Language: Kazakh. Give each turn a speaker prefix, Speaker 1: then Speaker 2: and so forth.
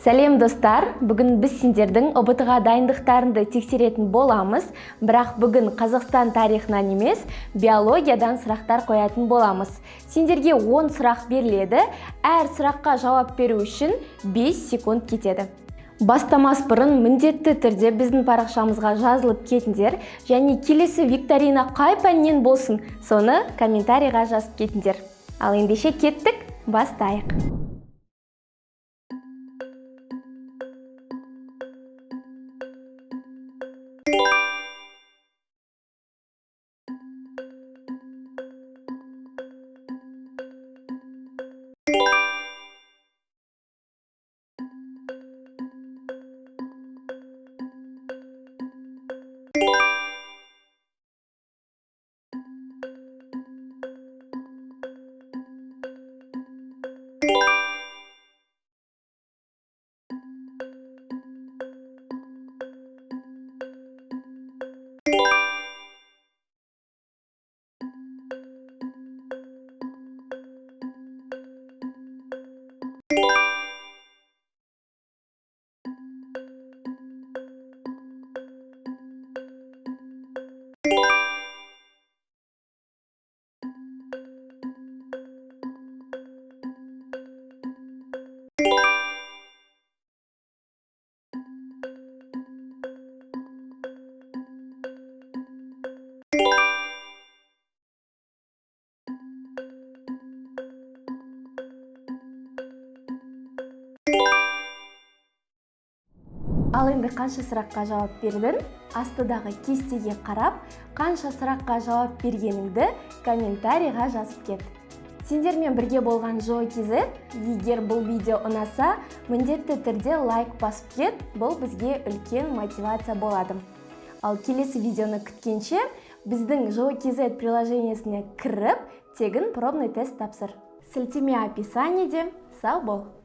Speaker 1: Сәлем достар, бүгін біз сендердің ОБТ-ға дайындықтарынды тексеретін боламыз, бірақ бүгін Қазақстан тарихынан емес, биологиядан сұрақтар қоятын боламыз. Сендерге 10 сұрақ беріледі, әр сұраққа жауап беру үшін 5 секунд кетеді. Бастамас бұрын міндетті түрде біздің парақшамызға жазылып кетіңдер, және келесі викторина қай пәннен болсын, соны комментарийға жазып кетіңдер. Ал ендеше кеттік, бастайық. Ал енді қанша сұраққа жауап бердің? Астыдағы кестеге қарап, қанша сұраққа жауап бергеніңді комментарийға жазып кет. Сендермен бірге болған GeoKZ, егер бұл видео ұнаса, міндетті түрде лайк басып кет, бұл бізге үлкен мотивация болады. Ал келесі видеоны күткенше, біздің GeoKZ приложениесіне кіріп, тегін пробный тест тапсыр. Сілтеме описаниеде. Сау бол!